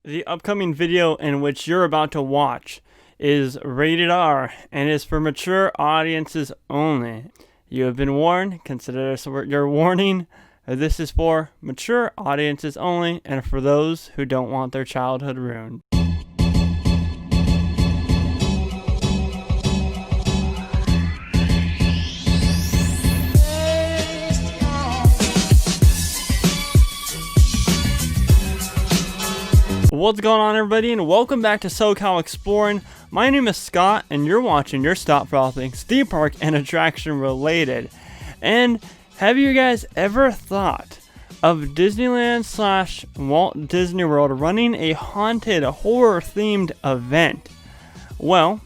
The upcoming video in which you're about to watch is rated R and is for mature audiences only. You have been warned. Consider this your warning. This is for mature audiences only and for those who don't want their childhood ruined. What's going on, everybody, and welcome back to SoCal Exploring. My name is Scott, and you're watching your stop for all things theme park and attraction related. And have you guys ever thought of Disneyland / Walt Disney World running a haunted, horror-themed event? Well,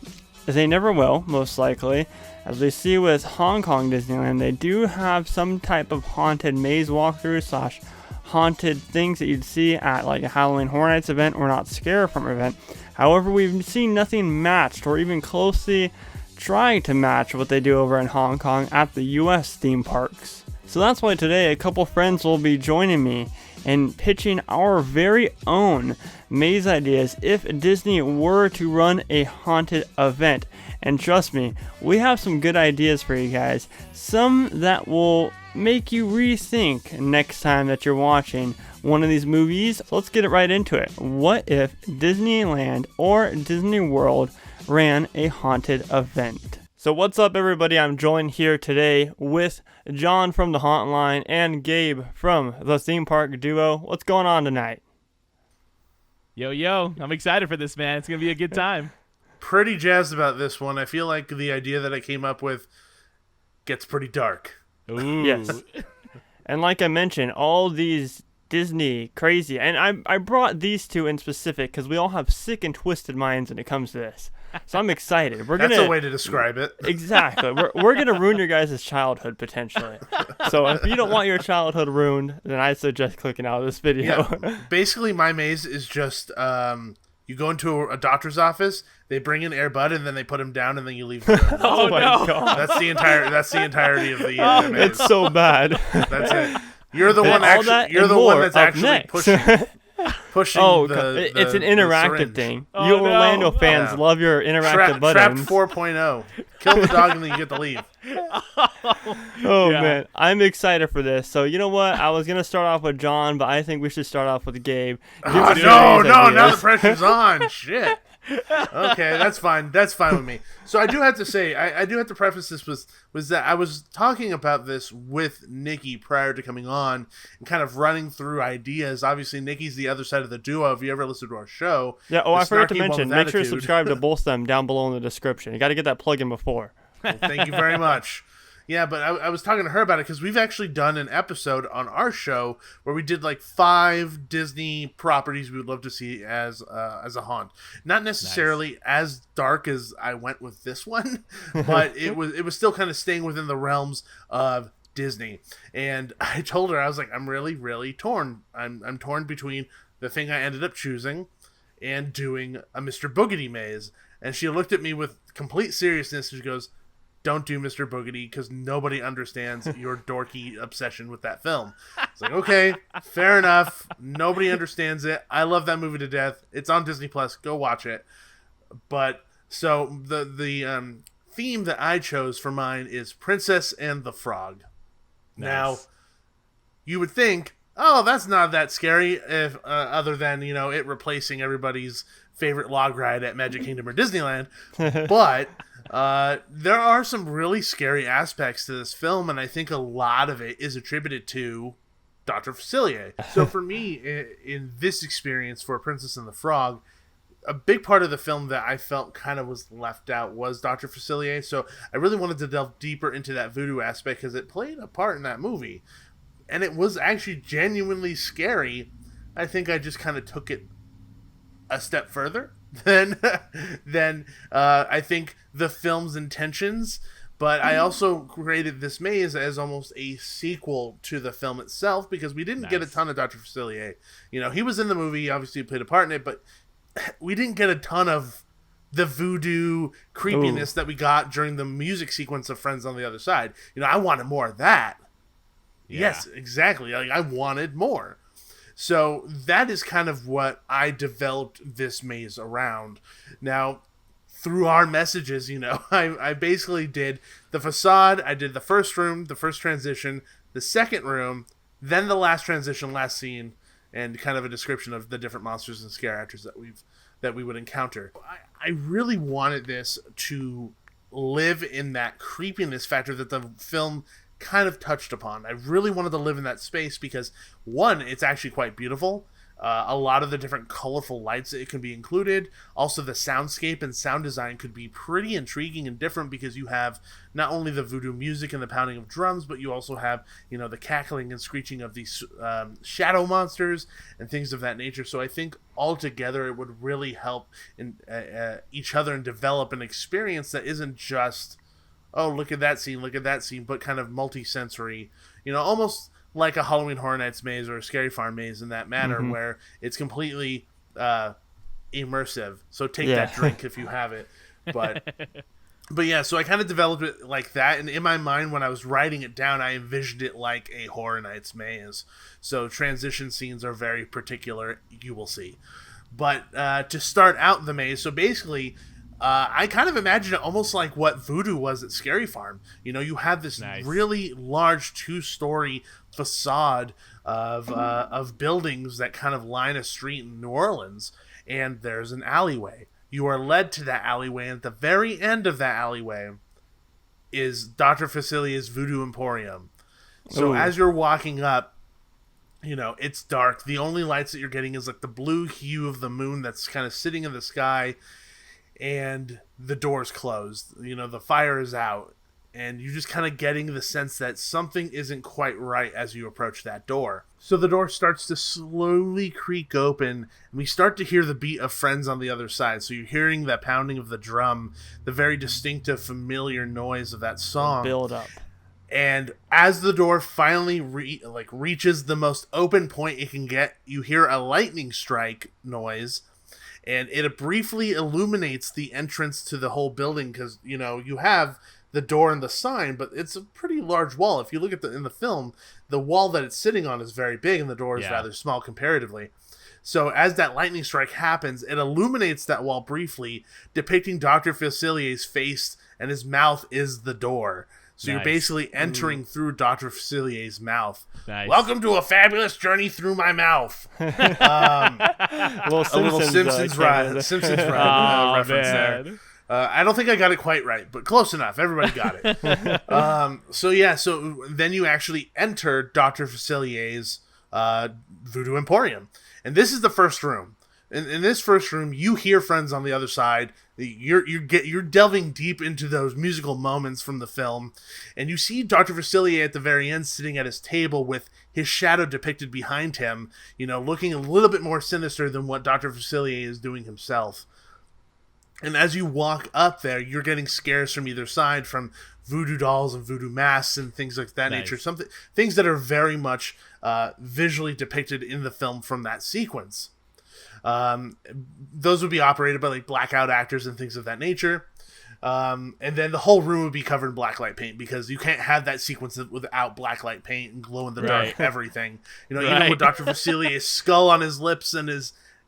they never will, most likely. As we see with Hong Kong Disneyland, they do have some type of haunted maze walkthrough / haunted things that you'd see at like a Halloween Horror Nights event or Not Scare From event. However, we've seen nothing matched or even closely trying to match what they do over in Hong Kong at the US theme parks. So that's why today a couple friends will be joining me in pitching our very own maze ideas if Disney were to run a haunted event. And trust me, we have some good ideas for you guys. Some that will make you rethink next time that you're watching one of these movies. So let's get it right into it. What if Disneyland or Disney World ran a haunted event? So what's up, everybody? I'm joined here today with John from the Hauntline and Gabe from the Theme Park Duo. What's going on tonight? Yo, I'm excited for this, man. It's going to be a good time. Pretty jazzed about this one. I feel like the idea that I came up with gets pretty dark. Ooh. Yes. And like I mentioned, all these Disney crazy, and I brought these two in specific because we all have sick and twisted minds when it comes to this. So I'm excited. That's a way to describe it. Exactly. We're gonna ruin your guys' childhood potentially. So if you don't want your childhood ruined, then I suggest clicking out of this video. Yeah. Basically, my maze is just you go into a doctor's office, they bring in Air Bud, and then they put him down, and then you leave the room. Oh my god. That's the entirety of the maze. It's so bad. That's it. You're the one actually. You're the one that's actually pushing. It's an interactive syringe. thing. Oh, You no. Orlando fans Yeah. love your interactive Trapped buttons. 4.0. Kill the dog and then you get to leave. Oh Yeah. man, I'm excited for this. So you know what? I was gonna start off with John, but I think we should start off with Gabe. Give Oh, us your no, maze now the ideas. pressure's on. Shit. Okay, that's fine. That's fine with me. So I do have to say, I do have to preface this was that I was talking about this with Nikki prior to coming on and kind of running through ideas. Obviously, Nikki's the other side of the duo. If you ever listen to our show, Yeah. Oh, the I forgot to snarky one mention. with Make sure to attitude. subscribe to both of them down below in the description. You got to get that plug in before. Well, thank you very much. Yeah, but I was talking to her about it because we've actually done an episode on our show where we did like 5 Disney properties we would love to see as a haunt. Not necessarily as dark as I went with this one, but it was still kind of staying within the realms of Disney. And I told her, I was like, I'm really, really torn. I'm torn between the thing I ended up choosing and doing a Mr. Boogedy maze. And she looked at me with complete seriousness and she goes, don't do Mr. Boogedy because nobody understands your dorky obsession with that film. It's like, okay, fair enough. Nobody understands it. I love that movie to death. It's on Disney Plus. Go watch it. But so the theme that I chose for mine is Princess and the Frog. Nice. Now, you would think, oh, that's not that scary if other than, it replacing everybody's favorite log ride at Magic Kingdom or Disneyland. But there are some really scary aspects to this film, and I think a lot of it is attributed to Dr. Facilia. So for me, in this experience for Princess and the Frog, a big part of the film that I felt kind of was left out was Dr. Facilia. So I really wanted to delve deeper into that voodoo aspect because it played a part in that movie. And it was actually genuinely scary. I think I just kind of took it a step further than I think the film's intentions, but I also created this maze as almost a sequel to the film itself because we didn't get a ton of Dr. Facilia. He was in the movie, obviously played a part in it, but we didn't get a ton of the voodoo creepiness that we got during the music sequence of Friends on the Other Side. I wanted more of that. Yeah. Yes, exactly. Like, I wanted more. So that is kind of what I developed this maze around. Now, through our messages, I basically did the facade, I did the first room, the first transition, the second room, then the last transition, last scene, and kind of a description of the different monsters and scare actors that we would encounter. I really wanted this to live in that creepiness factor that the film kind of touched upon. I really wanted to live in that space because, one, it's actually quite beautiful. A lot of the different colorful lights that it can be included. Also, the soundscape and sound design could be pretty intriguing and different because you have not only the voodoo music and the pounding of drums, but you also have, the cackling and screeching of these shadow monsters and things of that nature. So I think altogether it would really help in each other and develop an experience that isn't just, oh, look at that scene, but kind of multi-sensory, almost like a Halloween Horror Nights maze or a Scary Farm maze in that manner, where it's completely immersive. So take that drink if you have it. But yeah, so I kind of developed it like that, and in my mind when I was writing it down, I envisioned it like a Horror Nights maze. So transition scenes are very particular, you will see. But to start out the maze, so basically, I kind of imagine it almost like what Voodoo was at Scary Farm. You have this really large 2-story facade of buildings that kind of line a street in New Orleans, and there's an alleyway. You are led to that alleyway, and at the very end of that alleyway is Dr. Facilia's Voodoo Emporium. So as you're walking up, it's dark. The only lights that you're getting is like the blue hue of the moon that's kind of sitting in the sky, and the door's closed. The fire is out, and you're just kind of getting the sense that something isn't quite right as you approach that door. So the door starts to slowly creak open, and we start to hear the beat of friends on the other side. So you're hearing that pounding of the drum, the very distinctive, familiar noise of that song. Build up. And as the door finally reaches the most open point it can get, you hear a lightning strike noise, and it briefly illuminates the entrance to the whole building because, you have the door and the sign, but it's a pretty large wall. If you look at in the film, the wall that it's sitting on is very big and the door is rather small comparatively. So as that lightning strike happens, it illuminates that wall briefly, depicting Dr. Facilia's face, and his mouth is the door. So you're basically entering through Dr. Facilia's mouth. Nice. Welcome to a fabulous journey through my mouth. A little Simpsons reference there. I don't think I got it quite right, but close enough. Everybody got it. So then you actually enter Dr. Facilia's Voodoo Emporium. And this is the first room. In this first room, you hear friends on the other side. You're delving deep into those musical moments from the film, and you see Dr. Facilia at the very end sitting at his table with his shadow depicted behind him, looking a little bit more sinister than what Dr. Facilia is doing himself. And as you walk up there, you're getting scares from either side, from voodoo dolls and voodoo masks and things like that nature. Things that are very much visually depicted in the film from that sequence. Those would be operated by like blackout actors and things of that nature. And then the whole room would be covered in blacklight paint because you can't have that sequence without blacklight paint and glow in the dark everything. Even with Dr. Facilia's skull on his lips and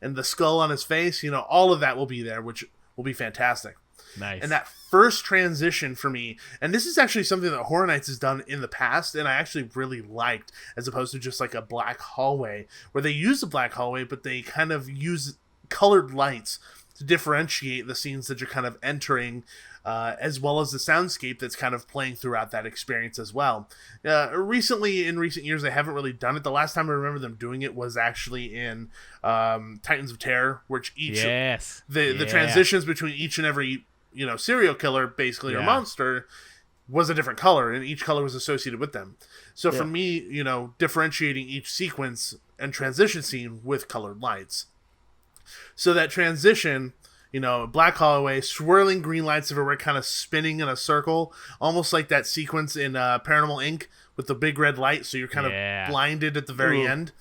the skull on his face, all of that will be there, which will be fantastic. Nice. And that first transition for me, and this is actually something that Horror Nights has done in the past, and I actually really liked, as opposed to just like a black hallway, where they use the black hallway, but they kind of use colored lights to differentiate the scenes that you're kind of entering, as well as the soundscape that's kind of playing throughout that experience as well. In recent years, they haven't really done it. The last time I remember them doing it was actually in Titans of Terror, which the transitions between each and every serial killer, basically, or monster, was a different color, and each color was associated with them. So for me, differentiating each sequence and transition scene with colored lights. So that transition, black hallway, swirling green lights everywhere, kind of spinning in a circle, almost like that sequence in Paranormal Inc. with the big red light, so you're kind of blinded at the very end.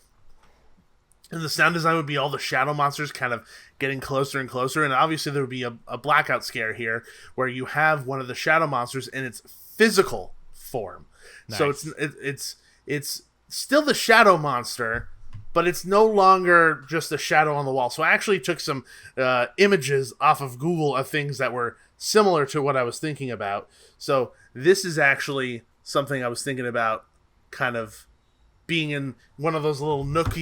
And the sound design would be all the shadow monsters kind of getting closer and closer. And obviously there would be a blackout scare here where you have one of the shadow monsters in its physical form. Nice. So it's still the shadow monster, but it's no longer just a shadow on the wall. So I actually took some images off of Google of things that were similar to what I was thinking about. So this is actually something I was thinking about, kind of being in one of those little nook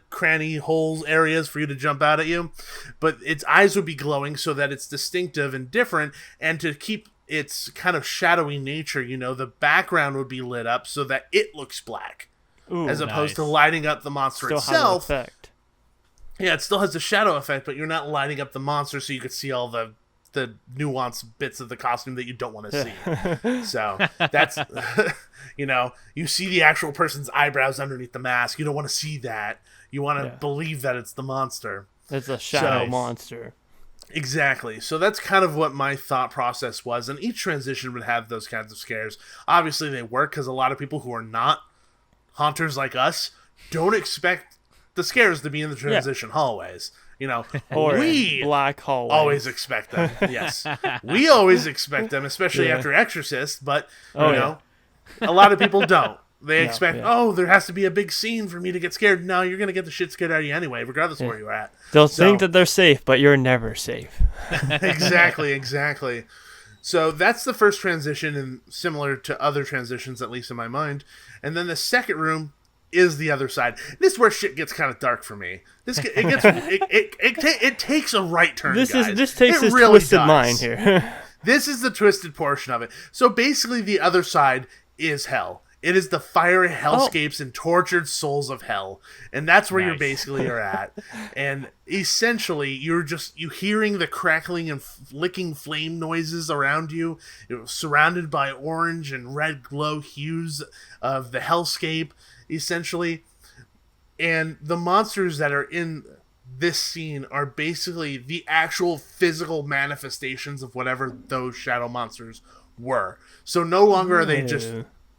cranny holes areas for you to jump out at you. But its eyes would be glowing so that it's distinctive and different, and to keep its kind of shadowy nature, the background would be lit up so that it looks black. Ooh, as opposed nice. to lighting up the monster still itself. has an effect. Yeah, it still has a shadow effect, but you're not lighting up the monster so you could see all the nuanced bits of the costume that you don't want to see. So that's, you see the actual person's eyebrows underneath the mask. You don't want to see that. You want to believe that it's the monster. It's a shadow So- monster. Exactly. So that's kind of what my thought process was. And each transition would have those kinds of scares. Obviously, they work because a lot of people who are not haunters like us don't expect the scares to be in the transition hallways. Or we black hallway. always expect them. Yes. We always expect them, especially after Exorcist, but a lot of people don't. They expect, there has to be a big scene for me to get scared. No, you're going to get the shit scared out of you anyway, regardless of where you're at. They'll think that they're safe, but you're never safe. Exactly. So that's the first transition, and similar to other transitions, at least in my mind. And then the second room is the other side. This is where shit gets kind of dark for me. It takes a right turn. This guys. takes It his really twisted does. mind here. This is the twisted portion of it. So basically, the other side is hell. It is the fiery hellscapes and tortured souls of hell, and that's where you basically are at. And essentially, you hearing the crackling and licking flame noises around you. You're surrounded by orange and red glow hues of the hellscape, essentially. And the monsters that are in this scene are basically the actual physical manifestations of whatever those shadow monsters were. So no longer are they just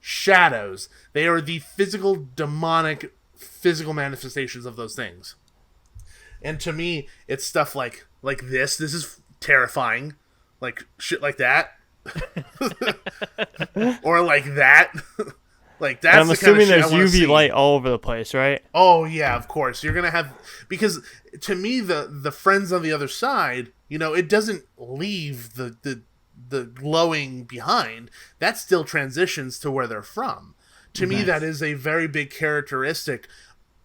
shadows. They are the physical manifestations of those things. And to me, it's stuff like this. This is terrifying. Like shit like that. Or like that. Like that's I'm the kind of assuming shit I there's wanna UV see. light all over the place, right? Oh yeah, of course. You're gonna have, because to me the friends on the other side, it doesn't leave the glowing behind. That still transitions to where they're from. To me, that is a very big characteristic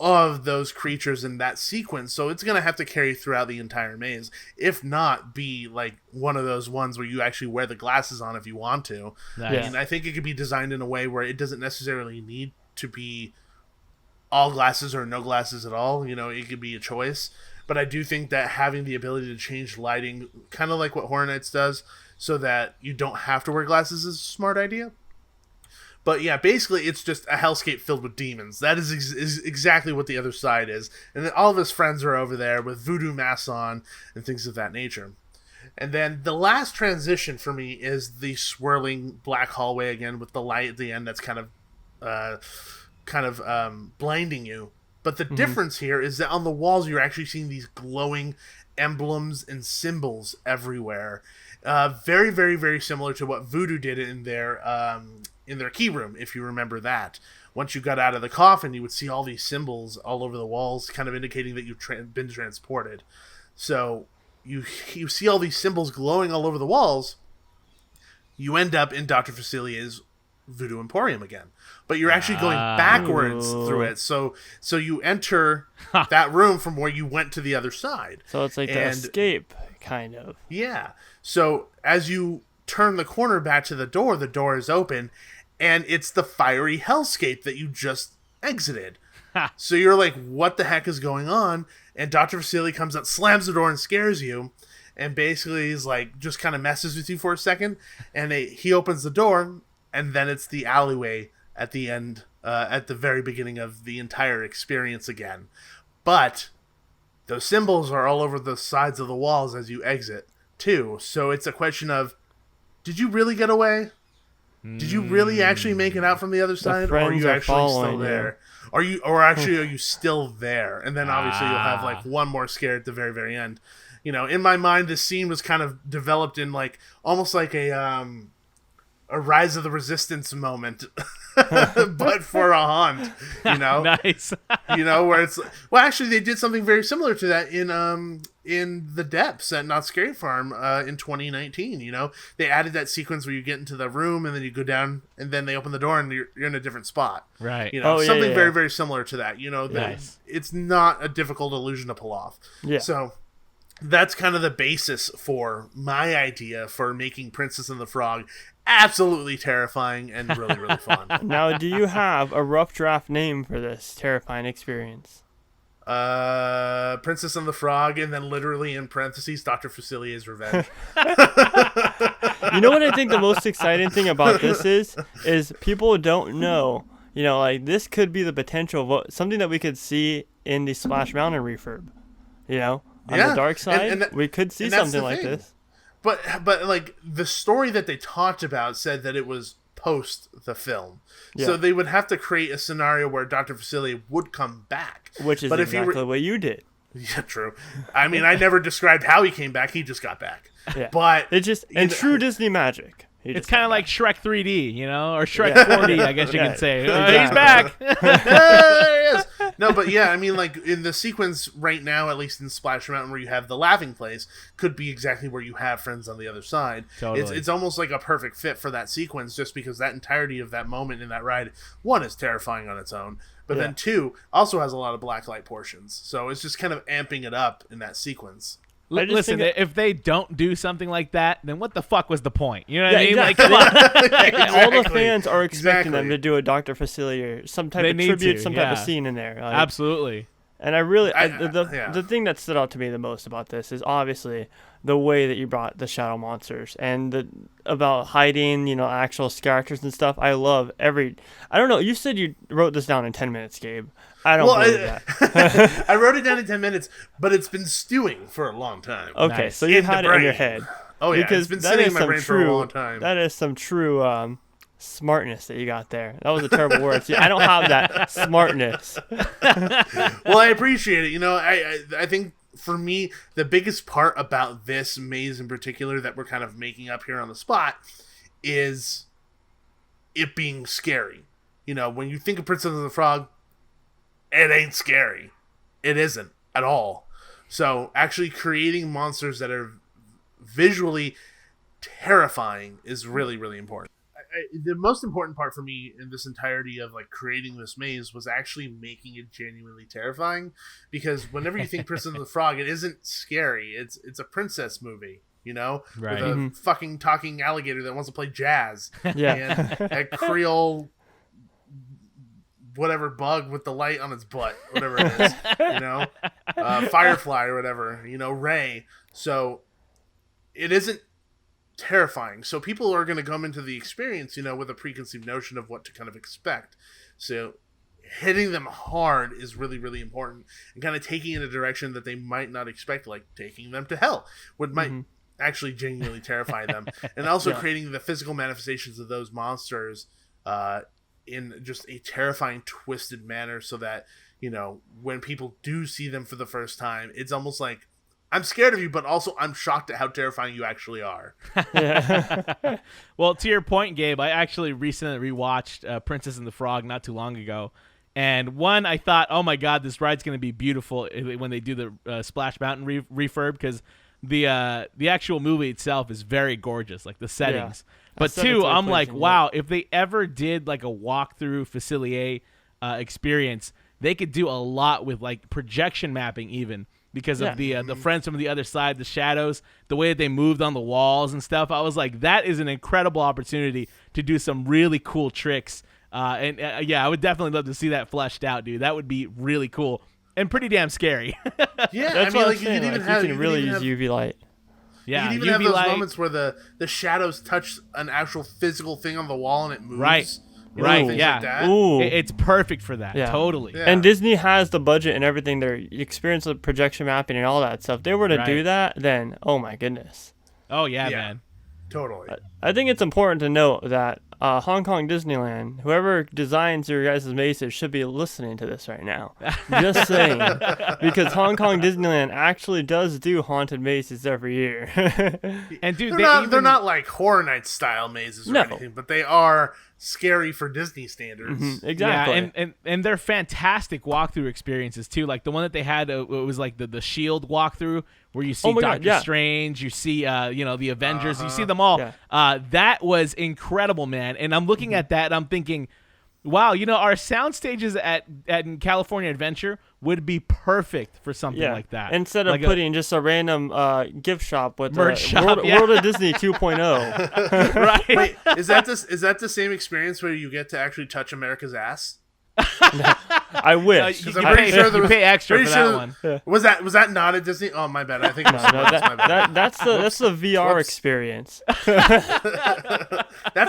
of those creatures in that sequence. So it's gonna have to carry throughout the entire maze, if not be like one of those ones where you actually wear the glasses on if you want to. Nice. And I think it could be designed in a way where it doesn't necessarily need to be all glasses or no glasses at all. It could be a choice. But I do think that having the ability to change lighting, kind of like what Horror Nights does, so that you don't have to wear glasses, is a smart idea. But yeah, basically it's just a hellscape filled with demons. That is exactly what the other side is. And then all of his friends are over there with voodoo masks on and things of that nature. And then the last transition for me is the swirling black hallway again with the light at the end that's kind of blinding you. But the difference here is that on the walls you're actually seeing these glowing emblems and symbols everywhere. Very, very, very similar to what Voodoo did in their key room, if you remember that. Once you got out of the coffin, you would see all these symbols all over the walls, kind of indicating that you've been transported. So you see all these symbols glowing all over the walls. You end up in Dr. Facilia's Voodoo Emporium again. But you're actually going backwards through it. So you enter that room from where you went to the other side. So it's like the escape, kind of. Yeah. So as you turn the corner back to the door is open, and it's the fiery hellscape that you just exited. So you're like, what the heck is going on? And Dr. Facilia comes out, slams the door, and scares you. And basically is like, just kind of messes with you for a second. And he opens the door, and then it's the alleyway at the end, at the very beginning of the entire experience again. But those symbols are all over the sides of the walls as you exit, too. So it's a question of, did you really get away? Did you really actually make it out from the other side? Or are you actually still there? Are you still there? And then obviously you'll have like one more scare at the very, very end. In my mind, this scene was kind of developed in like almost like a a Rise of the Resistance moment, but for a haunt, Nice. Where it's well, actually, they did something very similar to that in The Depths at Not Scary Farm in 2019. They added that sequence where you get into the room and then you go down and then they open the door and you're in a different spot. Right. Something very, very similar to that. Nice. It's not a difficult illusion to pull off. Yeah. So that's kind of the basis for my idea for making Princess and the Frog absolutely terrifying and really, really fun. Now, do you have a rough draft name for this terrifying experience? Princess and the Frog, and then literally in parentheses, Dr. Facilia's Revenge. You know what I think the most exciting thing about this is people don't know. This could be the potential of something that we could see in the Splash Mountain refurb. On the dark side, we could see something like this. But like the story that they talked about said that it was post the film. Yeah. So they would have to create a scenario where Dr. Facilier would come back. Which is exactly what you did. Yeah, true. I mean, I never described how he came back. He just got back. Yeah. But it just true Disney magic. It's kind of like Shrek 3D, or Shrek 4D, I guess you can say. Exactly. He's back. There he is. No, but yeah, I mean, like in the sequence right now, at least in Splash Mountain, where you have the laughing place, could be exactly where you have Friends on the other side. Totally. It's almost like a perfect fit for that sequence, just because that entirety of that moment in that ride, one, is terrifying on its own, but then two, also has a lot of blacklight portions. So it's just kind of amping it up in that sequence. Listen, if they don't do something like that, then what the fuck was the point? You know what I mean? Exactly. Like, come on. Exactly. All the fans are expecting them to do a Dr. Facilier, some type of tribute, some type of scene in there. Absolutely. And the thing that stood out to me the most about this is obviously the way that you brought the shadow monsters and about hiding, actual characters and stuff. I love I don't know. You said you wrote this down in 10 minutes, Gabe. I don't believe that. I wrote it down in 10 minutes, but it's been stewing for a long time. Okay, Nice. so you've had it in your head. Oh, yeah. Because it's been sitting in my brain for a long time. That is some true smartness that you got there. That was a terrible word. See, I don't have that smartness. Well, I appreciate it. I think for me, the biggest part about this maze in particular that we're kind of making up here on the spot is it being scary. When you think of Princess and the Frog, it ain't scary. It isn't at all. So actually creating monsters that are visually terrifying is really, really important. The most important part for me in this entirety of like creating this maze was actually making it genuinely terrifying, because whenever you think Princess and the Frog, it isn't scary. It's a princess movie, Right. with a fucking talking alligator that wants to play jazz, Yeah. and a Creole whatever bug with the light on its butt, whatever it is, Firefly or whatever, Ray. So it isn't terrifying. So people are going to come into the experience, with a preconceived notion of what to kind of expect. So hitting them hard is really, really important, and kind of taking in a direction that they might not expect, like taking them to hell, might actually genuinely terrify them. And also creating the physical manifestations of those monsters in just a terrifying, twisted manner, so that, when people do see them for the first time, it's almost like, I'm scared of you, but also I'm shocked at how terrifying you actually are. Well, to your point, Gabe, I actually recently rewatched Princess and the Frog not too long ago. And one, I thought, oh my God, this ride's going to be beautiful when they do the Splash Mountain refurb, because the actual movie itself is very gorgeous, like the settings. Yeah. But two, I'm like, wow, if they ever did like a walkthrough Facilier experience, they could do a lot with like projection mapping even, because of the friends from the other side, the shadows, the way that they moved on the walls and stuff. I was like, that is an incredible opportunity to do some really cool tricks. I would definitely love to see that fleshed out, dude. That would be really cool and pretty damn scary. Yeah, That's what I'm you saying. can even you can really use UV light. Yeah, you can even UV have those light. moments where the shadows touch an actual physical thing on the wall and it moves. Right. Right, Things yeah. like that. Ooh. It's perfect for that. Yeah. Totally. Yeah. And Disney has the budget and everything. Their experience with projection mapping and all that stuff. If they were to do that, then oh my goodness. Oh yeah, Yeah. man. Totally. I think it's important to note that Hong Kong Disneyland, whoever designs your guys' mazes should be listening to this right now. Just saying. Because Hong Kong Disneyland actually does do haunted mazes every year. And dude, they're not like Horror Nights style mazes or No. anything, but they are scary for Disney standards. Exactly. Yeah, and they're fantastic walkthrough experiences too. Like the one that they had, it was like the Shield walkthrough where you see Doctor Strange, you see the Avengers, you see them all. Yeah. That was incredible, man. And I'm looking at that and I'm thinking, wow, our sound stages at California Adventure would be perfect for something like that. Instead of like putting just a random gift shop with merch shop, World of Disney 2.0. Right. Wait, is that the same experience where you get to actually touch America's ass? I wish. You, I'm pretty sure you pay extra for that one. Yeah. Was that not at Disney? Oh, my bad. I think it was my bad. That's the VR experience. That's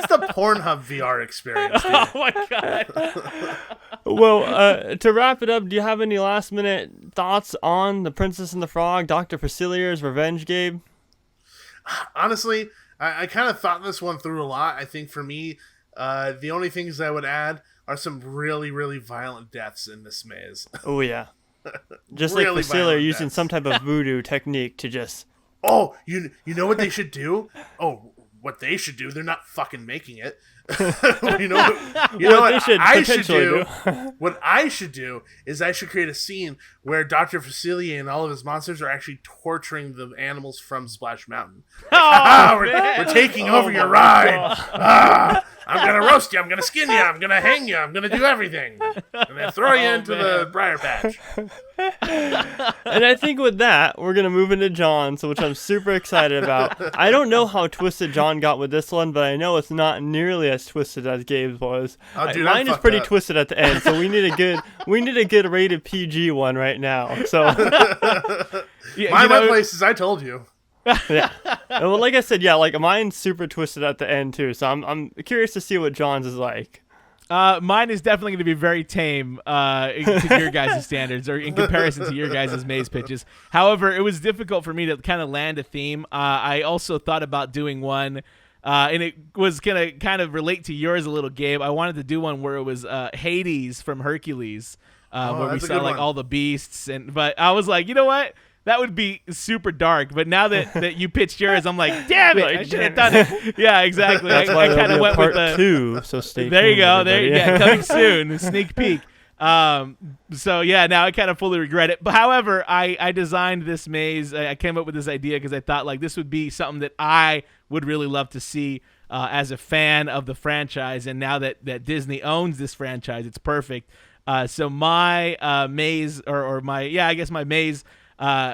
the Pornhub VR experience, dude. Oh my god. Well, to wrap it up, do you have any last minute thoughts on The Princess and the Frog, Dr. Facilia's Revenge, Gabe? Honestly, I kind of thought this one through a lot. I think for me, the only things I would add are some really, really violent deaths in this maze. Oh, yeah. Just Really like Facilia violent using deaths. some type of voodoo technique to just... Oh, you know what they should do? Oh, what they should do? They're not fucking making it. you know what they should I should potentially do? What I should do is I should create a scene where Dr. Facilia and all of his monsters are actually torturing the animals from Splash Mountain. We're taking over your ride. I'm going to roast you. I'm going to skin you. I'm going to hang you. I'm going to do everything. And then throw you into the briar patch. And I think with that, we're going to move into John's, which I'm super excited about. I don't know how twisted John got with this one, but I know it's not nearly as twisted as Gabe's was. Oh, dude, mine I'm is pretty fucked up. twisted at the end, so we need a good rated PG one right now. So My place is I told you. yeah. Well, like I said, yeah, like mine's super twisted at the end too. So I'm curious to see what John's is like. Mine is definitely going to be very tame to your guys' standards, or in comparison to your guys' maze pitches. However, it was difficult for me to kind of land a theme. I also thought about doing one, and it was going to kind of relate to yours a little, Gabe. I wanted to do one where it was Hades from Hercules, where we saw like all the beasts. But I was like, you know what? That would be super dark, but now that you pitched yours, I'm like, damn it, I should have done it. Yeah, exactly. That's why I kind of went part with the 2. So stay there you tuned, go. everybody. There, yeah, coming soon. Sneak peek. So yeah, now I kind of fully regret it. But however, I designed this maze. I came up with this idea because I thought like this would be something that I would really love to see as a fan of the franchise. And now that Disney owns this franchise, it's perfect. So my maze, or my my maze.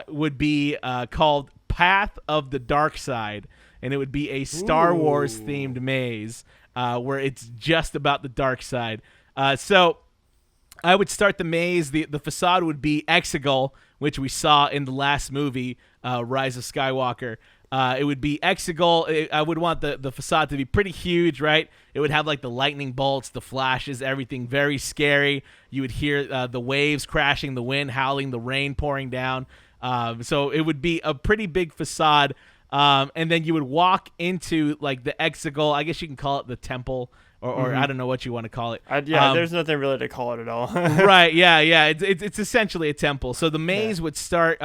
Would be called Path of the Dark Side, and it would be a Star Wars themed maze where it's just about the dark side. So I would start the maze. The facade would be Exegol, which we saw in the last movie, Rise of Skywalker. It would be Exegol. I would want the facade to be pretty huge, right? It would have like the lightning bolts, the flashes, everything very scary. You would hear the waves crashing, the wind howling, the rain pouring down. So it would be a pretty big facade. And then you would walk into like the Exegol. I guess you can call it the temple, or I don't know what you want to call it. There's nothing really to call it at all. Right, yeah. It's essentially a temple. So the maze would start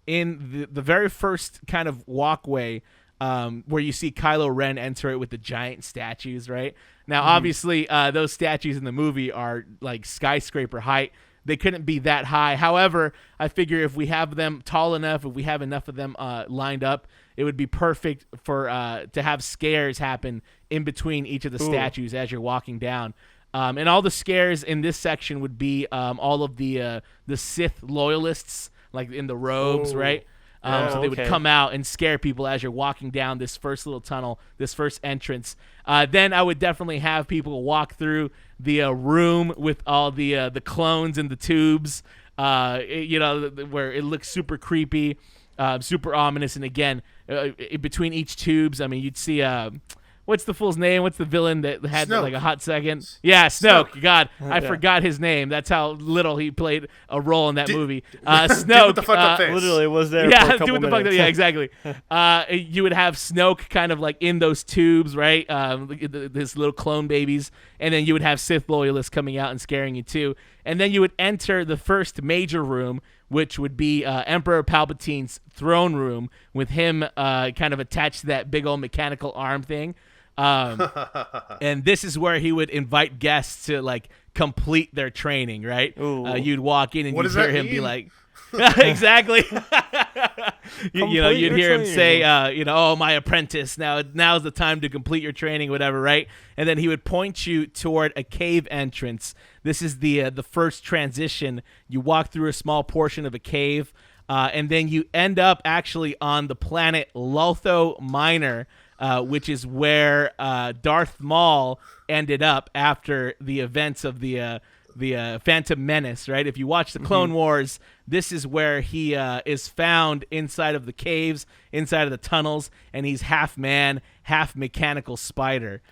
in the very first kind of walkway where you see Kylo Ren enter it with the giant statues, right? Now, obviously, those statues in the movie are like skyscraper height. They couldn't be that high. However, I figure if we have them tall enough, if we have enough of them lined up, it would be perfect for to have scares happen in between each of the statues as you're walking down. And all the scares in this section would be all of the Sith loyalists, like in the robes, right? So they would come out and scare people as you're walking down this first little tunnel, this first entrance. Then I would definitely have people walk through the room with all the clones and the tubes, where it looks super creepy, super ominous. And again, between each tubes, I mean, you'd see what's the fool's name? What's the villain that had Snoke. like a hot second? Yeah, Snoke. Snoke. God, I Yeah. forgot his name. That's how little he played a role in that movie. Dude Snoke. with the fucked up face. Literally was there for a Yeah, couple do what the fuck. minutes. Yeah, exactly. You would have Snoke kind of like in those tubes, right? This little clone babies, and then you would have Sith loyalists coming out and scaring you too. And then you would enter the first major room, which would be Emperor Palpatine's throne room, with him kind of attached to that big old mechanical arm thing. And this is where he would invite guests to like complete their training, right? You'd walk in and What you'd does hear that him be mean? like, exactly. You'd your hear him training. say, oh, my apprentice, now's the time to complete your training, whatever, right? And then he would point you toward a cave entrance. This is the first transition. You walk through a small portion of a cave, and then you end up actually on the planet Lotho Minor, which is where Darth Maul ended up after the events of the Phantom Menace, right? If you watch the Clone Wars, this is where he is found inside of the caves, inside of the tunnels, and he's half man, half mechanical spider.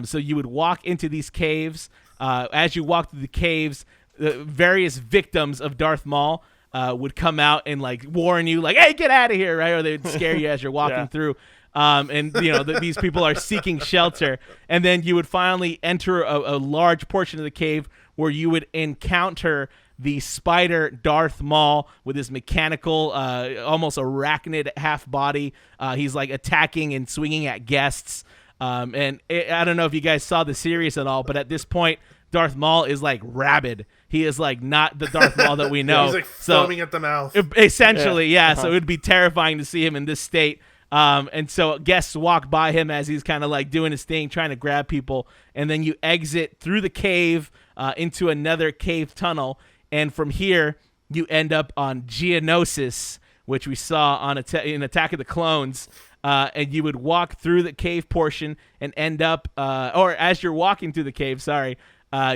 So you would walk into these caves. As you walk through the caves, various victims of Darth Maul would come out and like warn you, like, "Hey, get out of here!" Right? Or they would scare you as you're walking Yeah. through. And these people are seeking shelter, and then you would finally enter a large portion of the cave where you would encounter the spider Darth Maul with his mechanical, almost arachnid half body. He's like attacking and swinging at guests. I don't know if you guys saw the series at all, but at this point, Darth Maul is like rabid. He is like not the Darth Maul that we know. He's like foaming at the mouth. Essentially, yeah. So it would be terrifying to see him in this state. And so guests walk by him as he's kind of like doing his thing, trying to grab people. And then you exit through the cave into another cave tunnel. And from here, you end up on Geonosis, which we saw on in Attack of the Clones. And you would walk through the cave portion and end up, or as you're walking through the cave,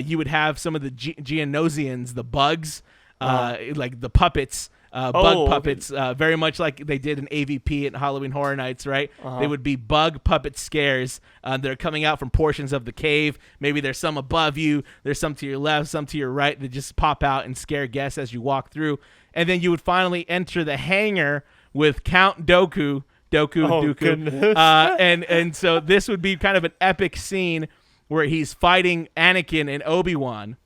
you would have some of the Geonosians, the bugs, like the puppets, bug puppets, very much like they did in AVP at Halloween Horror Nights, right? They would be bug puppet scares. They're coming out from portions of the cave. Maybe there's some above you, there's some to your left, some to your right that just pop out and scare guests as you walk through. And then you would finally enter the hangar with Count Dooku. Goodness. And so this would be kind of an epic scene where he's fighting Anakin and Obi-Wan,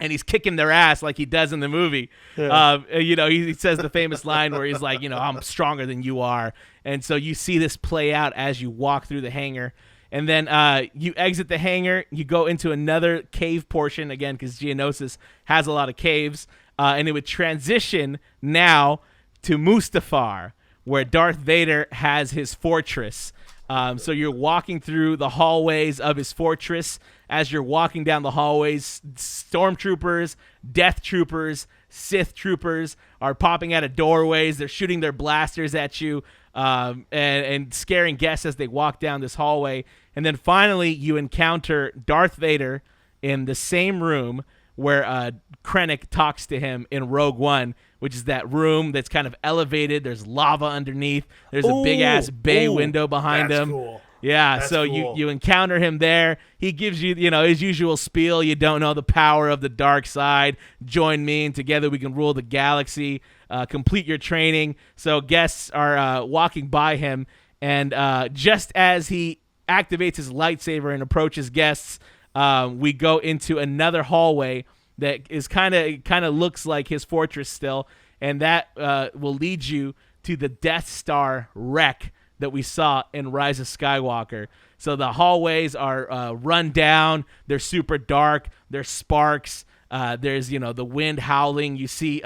and he's kicking their ass like he does in the movie. Yeah. He says the famous line where he's like, I'm stronger than you are. And so you see this play out as you walk through the hangar. And then you exit the hangar, you go into another cave portion, again, because Geonosis has a lot of caves, and it would transition now to Mustafar, where Darth Vader has his fortress. So you're walking through the hallways of his fortress. As you're walking down the hallways, stormtroopers, death troopers, Sith troopers are popping out of doorways. They're shooting their blasters at you and scaring guests as they walk down this hallway. And then finally, you encounter Darth Vader in the same room where Krennic talks to him in Rogue One, which is that room that's kind of elevated. There's lava underneath. There's a big-ass bay window behind that's him. Cool. Yeah, That's so cool. you encounter him there. He gives you, his usual spiel. You don't know the power of the dark side. Join me, and together we can rule the galaxy. Complete your training. So guests are walking by him, and just as he activates his lightsaber and approaches guests, we go into another hallway that is kind of looks like his fortress still, and that will lead you to the Death Star wreck that we saw in Rise of Skywalker. So the hallways are run down. They're super dark. There's sparks. There's the wind howling. You see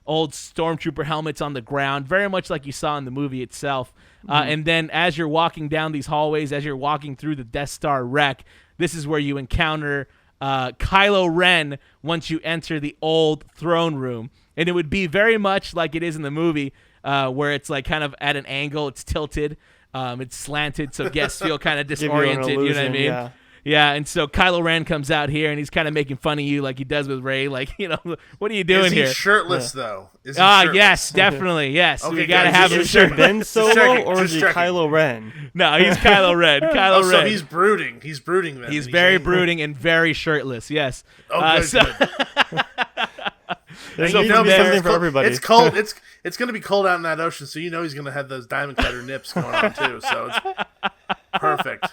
old stormtrooper helmets on the ground, very much like you saw in the movie itself. And then as you're walking down these hallways, as you're walking through the Death Star wreck, this is where you encounter Kylo Ren once you enter the old throne room. And it would be very much like it is in the movie, where it's like kind of at an angle, it's tilted, it's slanted, so guests feel kind of Give you an disoriented. You know what I illusion, mean? yeah. Yeah, and so Kylo Ren comes out here, and he's kind of making fun of you like he does with Rey. Like, what are you doing here? Is he shirtless, though? Is he shirtless? Yes, definitely, yes. Okay, we got to good. have him Is it Ben Solo checking, or is he just checking. Kylo Ren? No, he's Kylo Ren. Kylo Ren. So he's brooding. He's brooding then. He's very brooding and very shirtless, yes. Oh, good, good. There's So needs to from be there- something for everybody. It's cold. It's going to be cold out in that ocean, so he's going to have those diamond cutter nips going on too. So it's perfect.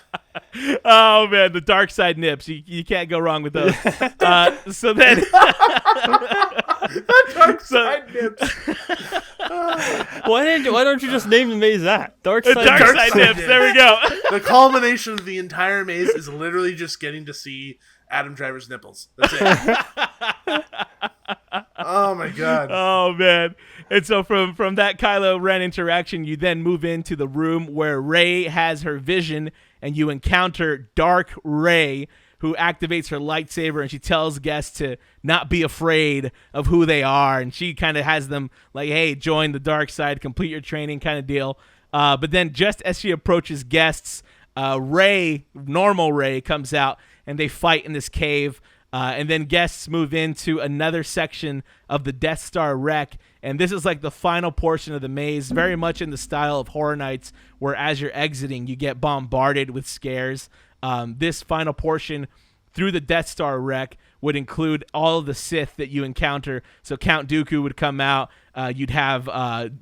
Oh, man, the dark side nips. You can't go wrong with those. So then... Dark side nips. Why don't you just name the maze that? Dark side. Dark side nips. There we go. The culmination of the entire maze is literally just getting to see Adam Driver's nipples. That's it. Oh my god. Oh man. And so from that Kylo Ren interaction, you then move into the room where Rey has her vision, and you encounter Dark Rey, who activates her lightsaber, and she tells guests to not be afraid of who they are, and she kind of has them like, hey, join the dark side, complete your training kind of deal. But then just as she approaches guests, normal Rey comes out, and they fight in this cave. And then guests move into another section of the Death Star wreck. And this is like the final portion of the maze, very much in the style of Horror Nights, where as you're exiting, you get bombarded with scares. This final portion through the Death Star wreck would include all of the Sith that you encounter. So Count Dooku would come out. You'd have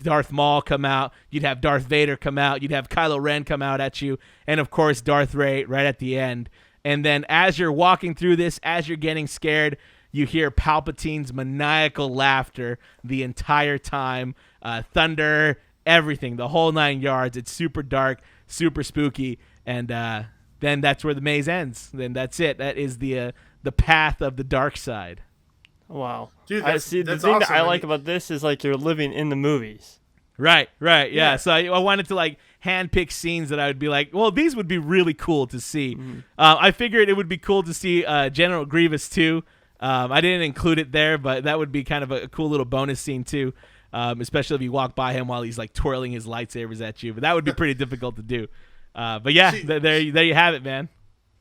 Darth Maul come out. You'd have Darth Vader come out. You'd have Kylo Ren come out at you. And, of course, Darth Rey right at the end. And then as you're walking through this, as you're getting scared, you hear Palpatine's maniacal laughter the entire time. Thunder, everything, the whole 9 yards. It's super dark, super spooky. And then that's where the maze ends. Then that's it. That is the path of the dark side. Wow. Dude, I see. The that's thing that awesome. I like about this is like you're living in the movies. Right, yeah. Yeah. So I wanted to like handpick scenes that I would be like, well, these would be really cool to see. I figured it would be cool to see General Grievous too. I didn't include it there, but that would be kind of a cool little bonus scene too, especially if you walk by him while he's like twirling his lightsabers at you. But that would be pretty difficult to do. But yeah, See- there you have it, man.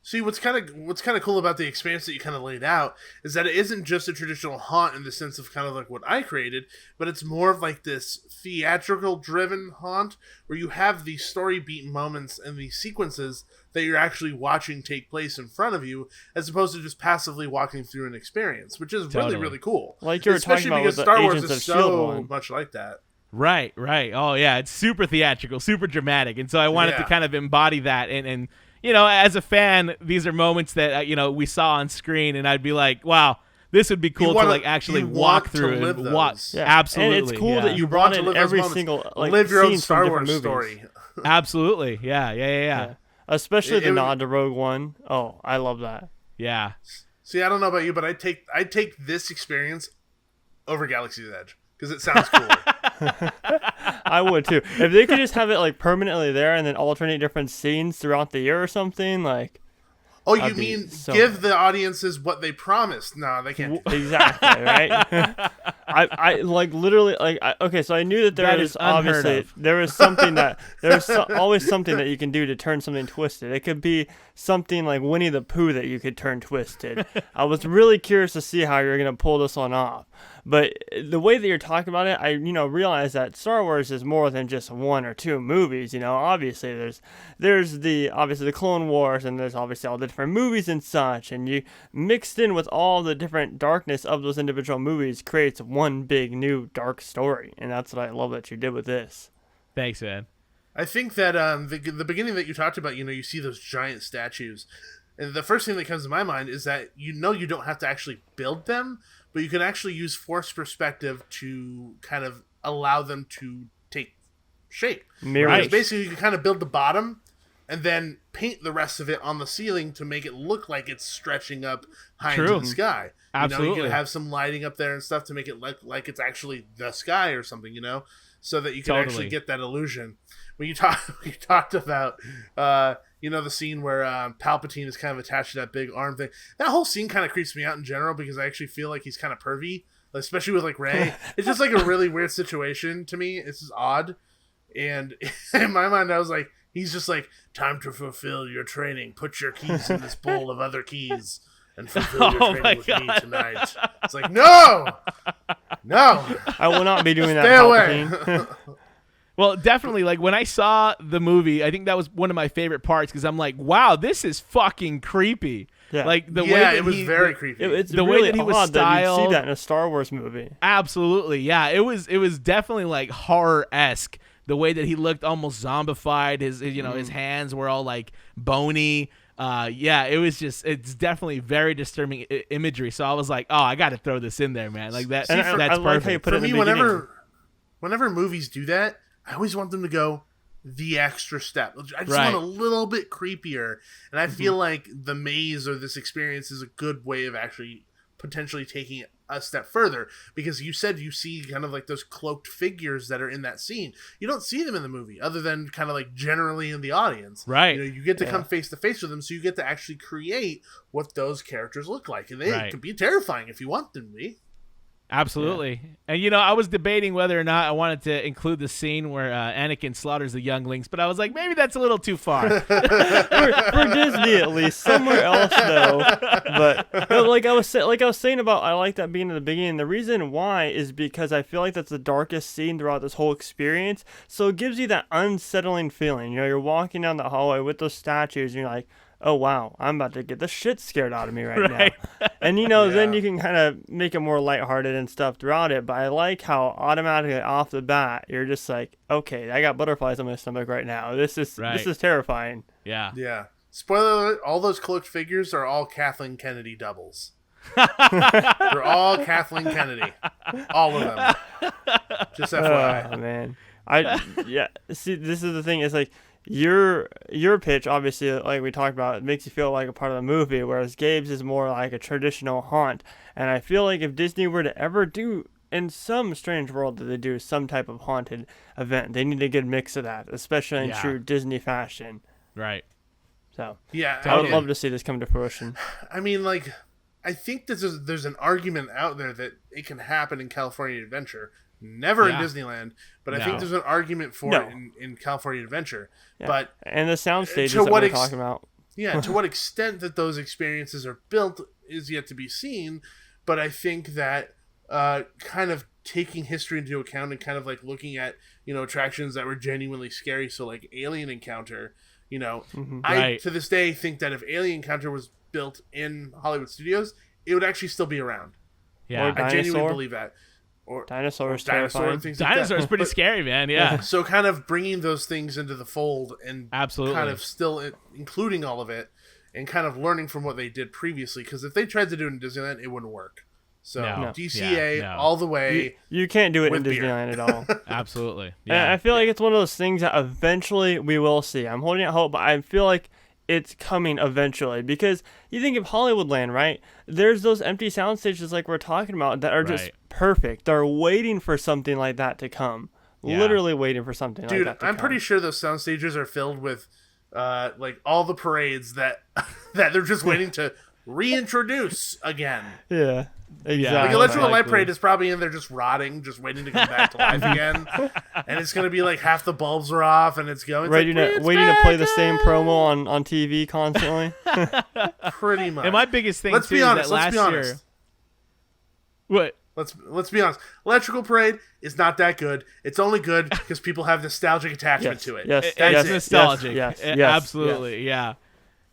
See, what's kind of cool about the experience that you kind of laid out is that it isn't just a traditional haunt in the sense of kind of like what I created, but it's more of like this theatrical driven haunt where you have these story beat moments and these sequences that you're actually watching take place in front of you, as opposed to just passively walking through an experience, which is Totally. really, really cool. Like you were Especially talking about because with the Star Wars Agents is of S.H.I.E.L.D. so one. much like that. Right. Oh yeah, it's super theatrical, super dramatic, and so I wanted to Yeah. kind of embody that. And as a fan, these are moments that we saw on screen, and I'd be like, wow, this would be cool to like actually walk through live and those. watch. Yeah. Absolutely, And it's cool yeah. that you want brought to in live those every moments. single like live your own scenes Star from Wars different movies. story. Absolutely, yeah. Especially It the would- nod to Rogue One. Oh, I love that. Yeah. See, I don't know about you, but I'd take this experience over Galaxy's Edge because it sounds cooler. I would too. If they could just have it like permanently there and then alternate different scenes throughout the year or something, like Oh, you That'd be mean so give the audiences what they promised? No, they can't. exactly, right? I like literally like okay, so I knew that there That was is unheard obviously of. there was something that there's always something that you can do to turn something twisted. It could be something like Winnie the Pooh that you could turn twisted. I was really curious to see how you're gonna pull this one off. But the way that you're talking about it, I realize that Star Wars is more than just one or two movies. Obviously there's the Clone Wars, and there's obviously all the different movies and such, and you mixed in with all the different darkness of those individual movies creates one big new dark story, and that's what I love that you did with this. Thanks, man. I think that the beginning that you talked about, you see those giant statues, and the first thing that comes to my mind is that you don't have to actually build them, but you can actually use force perspective to kind of allow them to take shape. Mirrors. Because basically, you can kind of build the bottom and then paint the rest of it on the ceiling to make it look like it's stretching up high into True. the sky. Absolutely. You can have some lighting up there and stuff to make it look like it's actually the sky or something, so that you can Totally. actually get that illusion. When you talked about, the scene where Palpatine is kind of attached to that big arm thing. That whole scene kind of creeps me out in general because I actually feel like he's kind of pervy, especially with like Rey. It's just like a really weird situation to me. It's just odd. And in my mind, I was like, He's just like, time to fulfill your training. Put your keys in this bowl of other keys and fulfill your training with me tonight. It's like, no. I will not be doing that. Stay away. Well, definitely, like, when I saw the movie, I think that was one of my favorite parts because I'm like, wow, this is fucking creepy. Yeah. Like the way that it was very creepy. It's the really way that he was odd that you'd styled. see that in a Star Wars movie. Absolutely, yeah. It was definitely like horror-esque. The way that he looked almost zombified. His hands were all like bony. It's definitely very disturbing imagery. So I was like, oh, I got to throw this in there, man. Like that. And that's I perfect. like how you put For it in me, the beginning. whenever movies do that, I always want them to go the extra step. I just Right. want a little bit creepier, and I feel like the maze or this experience is a good way of actually potentially taking it a step further, because you said you see kind of like those cloaked figures that are in that scene. You don't see them in the movie other than kind of like generally in the audience. Right. You get to come face to face with them, so you get to actually create what those characters look like, and they Right. can be terrifying if you want them to be. Absolutely. And, I was debating whether or not I wanted to include the scene where Anakin slaughters the younglings, but I was like, maybe that's a little too far. for Disney at least. Somewhere else though. But no, like I was saying about, I like that being in the beginning. The reason why is because I feel like that's the darkest scene throughout this whole experience. So it gives you that unsettling feeling. You're walking down the hallway with those statues, and you're like, oh wow, I'm about to get the shit scared out of me right now. And then you can kind of make it more lighthearted and stuff throughout it. But I like how automatically off the bat you're just like, okay, I got butterflies on my stomach right now. This is terrifying. Yeah. Yeah. Spoiler alert, all those cloaked figures are all Kathleen Kennedy doubles. They're all Kathleen Kennedy. All of them. Just FYI. Oh man. See, this is the thing, is like your pitch, obviously, like we talked about, it makes you feel like a part of the movie, whereas Gabe's is more like a traditional haunt. And I feel like if Disney were to ever do, in some strange world that they do, some type of haunted event, they need a good mix of that, especially in true Disney fashion. Right. So Yeah, I would love to see this come to fruition. I mean, like, I think there's an argument out there that it can happen in California Adventure. Never in Disneyland, but I think there's an argument for it in California Adventure. Yeah. But and the sound stages that we're talking about. Yeah, to what extent that those experiences are built is yet to be seen. But I think that kind of taking history into account and kind of like looking at, attractions that were genuinely scary. So like Alien Encounter, I to this day think that if Alien Encounter was built in Hollywood Studios, it would actually still be around. Yeah. I genuinely believe that. Or dinosaurs, and things like that. Dinosaurs pretty scary, man. Yeah. So kind of bringing those things into the fold and Absolutely. kind of still including all of it and kind of learning from what they did previously. Because if they tried to do it in Disneyland, it wouldn't work. So DCA all the way. You can't do it in with beer. Disneyland at all. Absolutely. Yeah. And I feel like it's one of those things that eventually we will see. I'm holding out hope, but I feel like it's coming eventually, because you think of Hollywoodland, right? There's those empty sound stages like we're talking about that are just perfect. They're waiting for something like that to come. Yeah. Literally waiting for something like that to come. I'm pretty sure those sound stages are filled with like all the parades that that they're just waiting to reintroduce again. Yeah. Exactly. Like Electrical Light Parade is probably in there just rotting, just waiting to come back to life again. And it's going to be like half the bulbs are off and it's going. Waiting to play the same promo on TV constantly. Pretty much. And my biggest thing let's too be honest, is that let's be last honest. year. What? Let's be honest. Electrical Parade is not that good. It's only good because people have nostalgic attachment to it. Yes. It's nostalgic. Yes. Absolutely. Yes.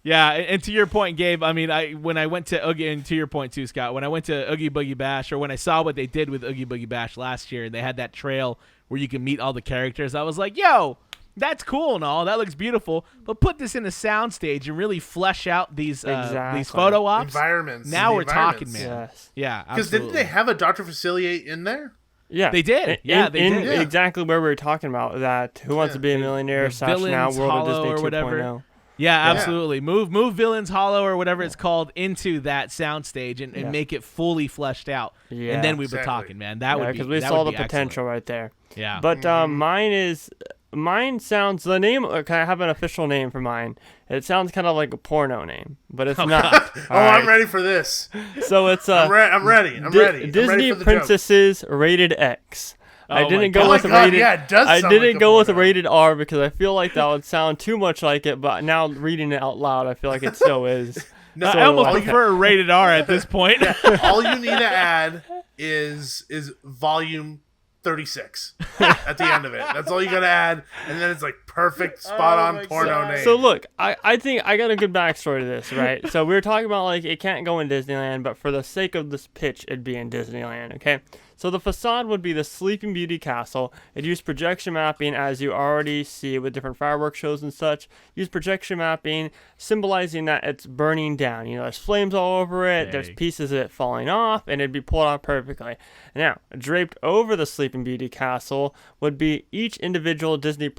Yeah, and to your point, Gabe, I mean, when I went to Oogie, and to your point too, Scott, when I went to Oogie Boogie Bash, or when I saw what they did with Oogie Boogie Bash last year, and they had that trail where you can meet all the characters, I was like, yo, that's cool and all, that looks beautiful, but put this in a soundstage and really flesh out these photo ops. Environments. Now we're talking, man. Yes. Yeah, because didn't they have a Dr. Facilia in there? Yeah, they did. They did. Exactly where we were talking about that. Who Wants to Be a Millionaire / now World of Disney 2.0. Yeah, absolutely. Move Villains Hollow or whatever it's called into that soundstage and make it fully fleshed out. Yeah, and then we were talking, man. That would be because we saw the potential right there. Yeah, but mine sounds, the name. Can I have an official name for mine? It sounds kind of like a porno name, but it's not. I'm ready for this. So it's I'm ready. I'm ready. Disney I'm ready for the Princesses Rated X. I Oh didn't my go with God, rated. yeah, it does I sound didn't like a go with porno. rated R because I feel like that would sound too much like it. But now reading it out loud, I feel like it so is. No, I almost all you- prefer a rated R at this point. all you need to add is volume 36 at the end of it. That's all you gotta add, and then it's like perfect, spot on porno name. So look, I think I got a good backstory to this, right? So we were talking about like it can't go in Disneyland, but for the sake of this pitch, it'd be in Disneyland, okay? So the facade would be the Sleeping Beauty castle. It used projection mapping, as you already see with different fireworks shows and such. Use projection mapping, symbolizing that it's burning down. You know, there's flames all over it. There's Dang. pieces of it falling off, and it'd be pulled off perfectly. Now, draped over the Sleeping Beauty castle would be each individual Disney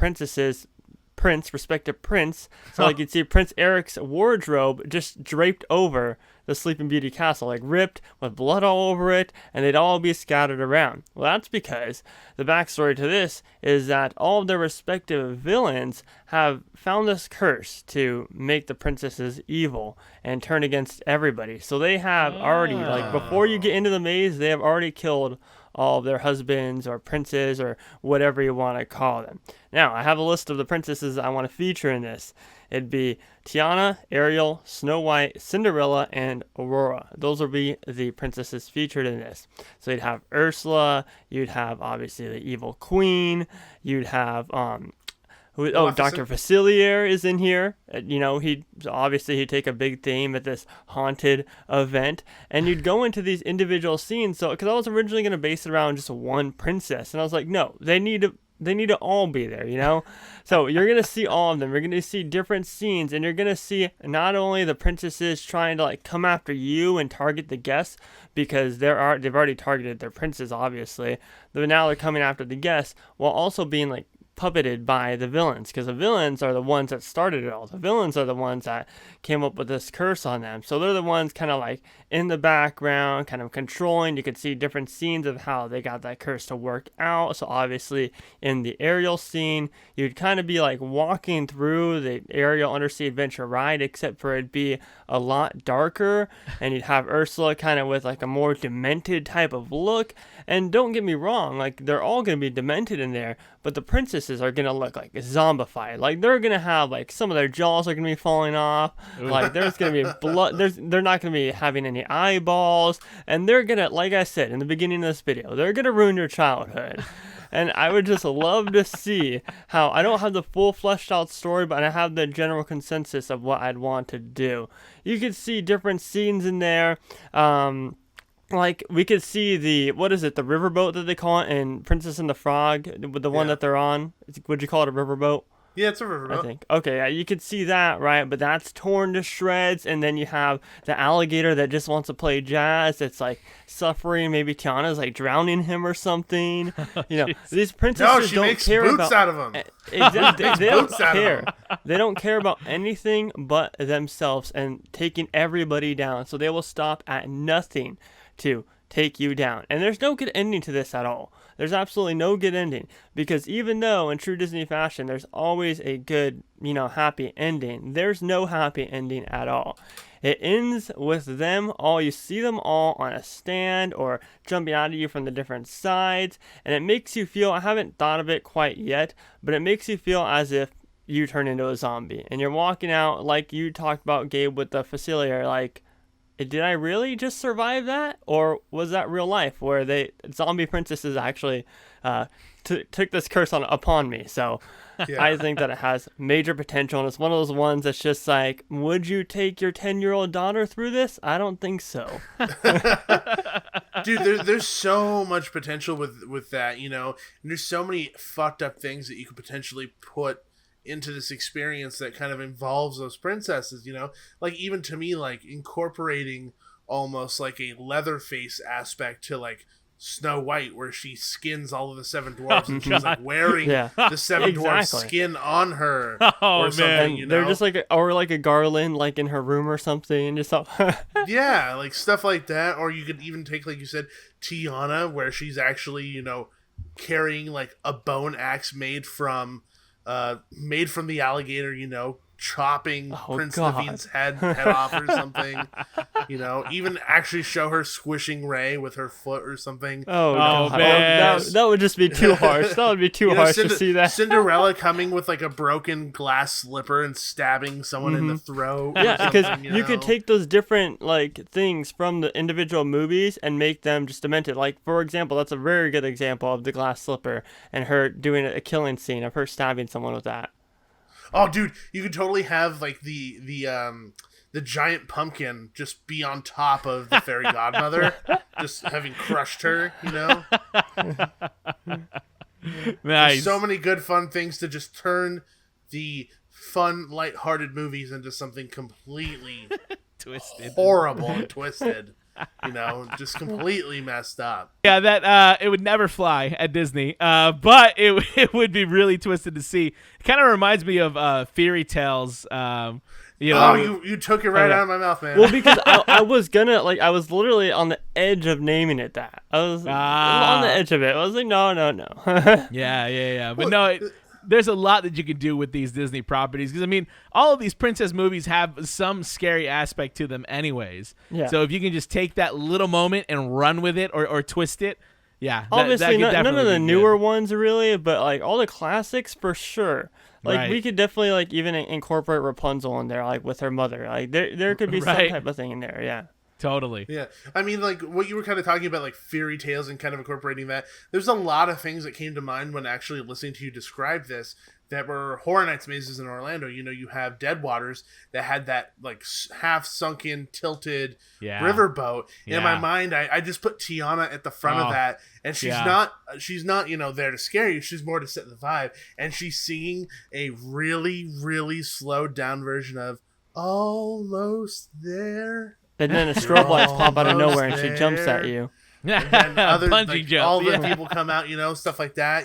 respective prince. So like you'd see Prince Eric's wardrobe just draped over the Sleeping Beauty castle, like ripped with blood all over it, and they'd all be scattered around. Well, that's because the backstory to this is that all of their respective villains have found this curse to make the princesses evil and turn against everybody. So they have already, like before you get into the maze, they have already killed all of their husbands or princes or whatever you want to call them. Now, I have a list of the princesses I want to feature in this. It'd be Tiana, Ariel, Snow White, Cinderella, and Aurora. Those will be the princesses featured in this. So you'd have Ursula, you'd have obviously the evil queen, you'd have Dr. Facilia is in here. You know, he'd take a big theme at this haunted event, and you'd go into these individual scenes. So, because I was originally going to base it around just one princess, and I was like, no, they need to all be there, you know? So you're going to see all of them. You're going to see different scenes, and you're going to see not only the princesses trying to like come after you and target the guests, because they've already targeted their princes, obviously. But now they're coming after the guests while also being like puppeted by the villains, because the villains are the ones that started it all. The villains are the ones that came up with this curse on them. So they're the ones kind of like in the background, kind of controlling. You could see different scenes of how they got that curse to work out. So obviously in the Ariel scene, you'd kind of be like walking through the Ariel Undersea Adventure ride, except for it'd be a lot darker, and you'd have Ursula kind of with like a more demented type of look. And don't get me wrong, like they're all going to be demented in there, but the princesses are going to look like zombified. Like they're going to have like some of their jaws are going to be falling off. Like there's going to be blood. They're not going to be having any eyeballs. And they're going to, like I said in the beginning of this video, they're going to ruin your childhood. And I would just love to see how, I don't have the full fleshed out story, but I have the general consensus of what I'd want to do. You could see different scenes in there. Like, we could see the riverboat that they call it in Princess and the Frog, the one that they're on. Would you call it a riverboat? Yeah, it's a riverboat. I think. Okay, yeah, you could see that, right? But that's torn to shreds, and then you have the alligator that just wants to play jazz. It's like suffering. Maybe Tiana's like drowning him or something. You know, these princesses don't care about. No, she makes boots out of him. They don't care. They don't care about anything but themselves and taking everybody down. So they will stop at nothing to take you down. And there's no good ending to this at all. There's absolutely no good ending, because even though in true Disney fashion there's always a good, happy ending, there's no happy ending at all. It ends with them all, you see them all on a stand or jumping out at you from the different sides, and it makes you feel, I haven't thought of it quite yet, but it makes you feel as if you turn into a zombie and you're walking out, like you talked about, Gabe, with the Facilia, like, did I really just survive that? Or was that real life where zombie princesses actually took this curse upon me? So yeah. I think that it has major potential, and it's one of those ones that's just like, would you take your 10-year-old daughter through this? I don't think so. Dude, there's so much potential with that, and there's so many fucked up things that you could potentially put into this experience that kind of involves those princesses, like even to me, like incorporating almost like a Leatherface aspect to like Snow White, where she skins all of the seven dwarves and she's like wearing the seven dwarfs skin on her or something, They're just like a garland like in her room or something, just yeah, like stuff like that. Or you could even take, like you said, Tiana, where she's actually carrying like a bone axe made from the alligator, chopping Prince God. Naveen's head off or something. Even actually show her squishing Rey with her foot or something. Oh, God. man. That would just be too harsh. That would be too harsh to see that. Cinderella coming with like a broken glass slipper and stabbing someone in the throat. Yeah, because you could take those different like things from the individual movies and make them just demented. Like, for example, that's a very good example of the glass slipper and her doing a killing scene of her stabbing someone with that. Oh, dude, you could totally have like the giant pumpkin just be on top of the fairy godmother, just having crushed her, Nice. There's so many good fun things to just turn the fun, lighthearted movies into something completely Twisted. horrible and twisted. Just completely messed up. Yeah, that it would never fly at Disney, but it would be really twisted to see. It kind of reminds me of fairy tales. You took it right out of my mouth, man. Well, because I was gonna I was literally on the edge of naming it that. I was on the edge of it. I was like, no. Yeah. But no, there's a lot that you can do with these Disney properties because I mean, all of these princess movies have some scary aspect to them, anyways. Yeah. So if you can just take that little moment and run with it or twist it, yeah. Obviously, that none of the newer good. ones really, but like all the classics for sure. Like we could definitely like even incorporate Rapunzel in there, like with her mother. Like there could be some type of thing in there. Yeah. Totally. Yeah. I mean, like what you were kind of talking about, like fairy tales and kind of incorporating that. There's a lot of things that came to mind when actually listening to you describe this that were Horror Nights mazes in Orlando. You have Dead Waters that had that like half sunken, tilted riverboat. In my mind, I just put Tiana at the front of that, and she's not there to scare you. She's more to set the vibe, and she's singing a really, really slowed down version of "Almost There." And then the strobe lights pop out of nowhere and she jumps at you. And then Bungee jump. all the people come out, stuff like that.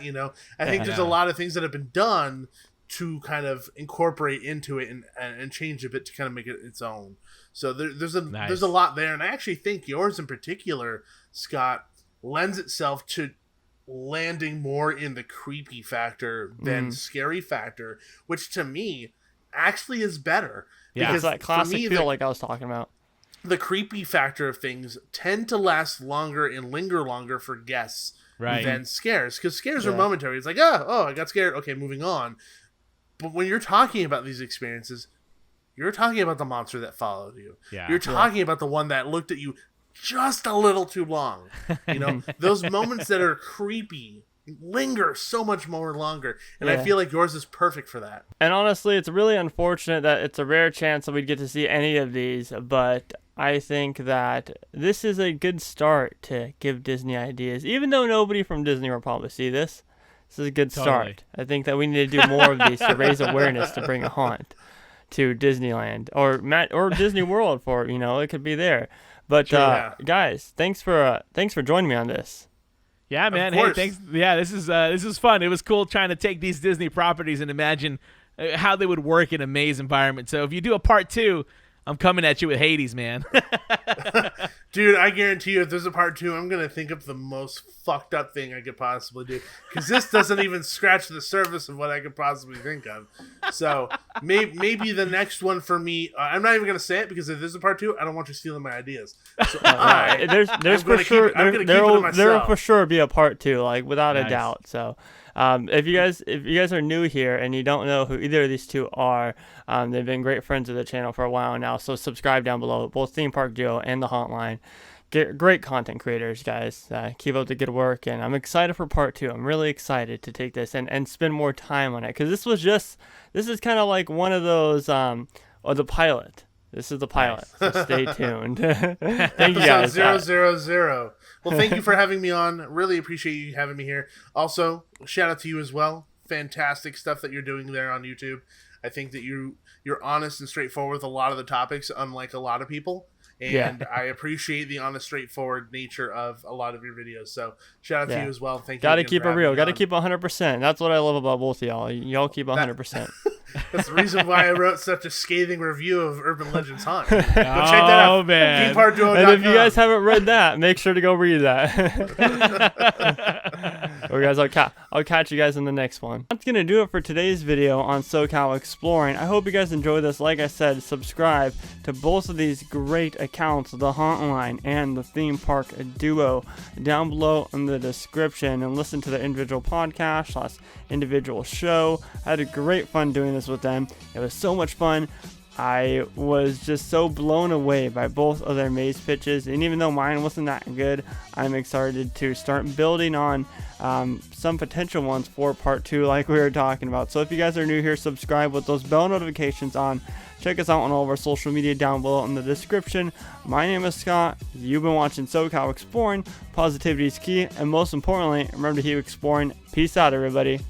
I think there's a lot of things that have been done to kind of incorporate into it and change a bit to kind of make it its own. So there's a lot there, and I actually think yours in particular, Scott, lends itself to landing more in the creepy factor than scary factor, which to me actually is better. Yeah, because that classic feel like I was talking about. The creepy factor of things tend to last longer and linger longer for guests than scares. Because scares are momentary. It's like, oh, I got scared. Okay, moving on. But when you're talking about these experiences, you're talking about the monster that followed you. Yeah. You're talking about the one that looked at you just a little too long. Those moments that are creepy linger so much more longer, and I feel like yours is perfect for that. And honestly, it's really unfortunate that it's a rare chance that we'd get to see any of these, but I think that this is a good start to give Disney ideas, even though nobody from Disney will probably see this. This is a good start. I think that we need to do more of these to raise awareness to bring a haunt to Disneyland or Disney World for it could be there. But guys, thanks for joining me on this. Yeah, man. Hey, thanks. Yeah, this is fun. It was cool trying to take these Disney properties and imagine how they would work in a maze environment. So if you do a part 2, I'm coming at you with Hades, man. Dude, I guarantee you if there's a part 2, I'm going to think of the most fucked up thing I could possibly do. Because this doesn't even scratch the surface of what I could possibly think of. So maybe the next one for me, I'm not even going to say it because if there's a part 2, I don't want you stealing my ideas. So there's for sure, there will for sure be a part 2, like without a doubt. So if you guys are new here and you don't know who either of these two are, they've been great friends of the channel for a while now. So subscribe down below, both Theme Park Joe and the Hauntline. Great content creators, guys. Keep up the good work, and I'm excited for part 2. I'm really excited to take this and spend more time on it because this is kind of like one of those or the pilot. This is the pilot, so stay tuned. Thank you guys. 000. Well, thank you for having me on. Really appreciate you having me here. Also, shout out to you as well. Fantastic stuff that you're doing there on YouTube. I think that you're honest and straightforward with a lot of the topics, unlike a lot of people. And I appreciate the honest, straightforward nature of a lot of your videos. So shout out to you as well. Thank you. Gotta keep it real. Gotta keep 100%. That's what I love about both of y'all. Y'all keep 100%. That's the reason why I wrote such a scathing review of Urban Legends Haunt. Go check that out. Man. And if you guys haven't read that, make sure to go read that. Well, guys, I'll catch you guys in the next one. That's gonna do it for today's video on SoCal Exploring. I hope you guys enjoyed this. Like I said, subscribe to both of these great accounts, the Hauntline and the Theme Park Duo, down below in the description, and listen to the individual podcast / individual show. I had a great fun doing this with them. It was so much fun. I was just so blown away by both of their maze pitches, and even though mine wasn't that good, I'm excited to start building on some potential ones for part 2 like we were talking about. So if you guys are new here, subscribe with those bell notifications on. Check us out on all of our social media down below in the description. My name is Scott. You've been watching SoCal Exploring. Positivity is key, and most importantly, remember to keep exploring. Peace out, everybody.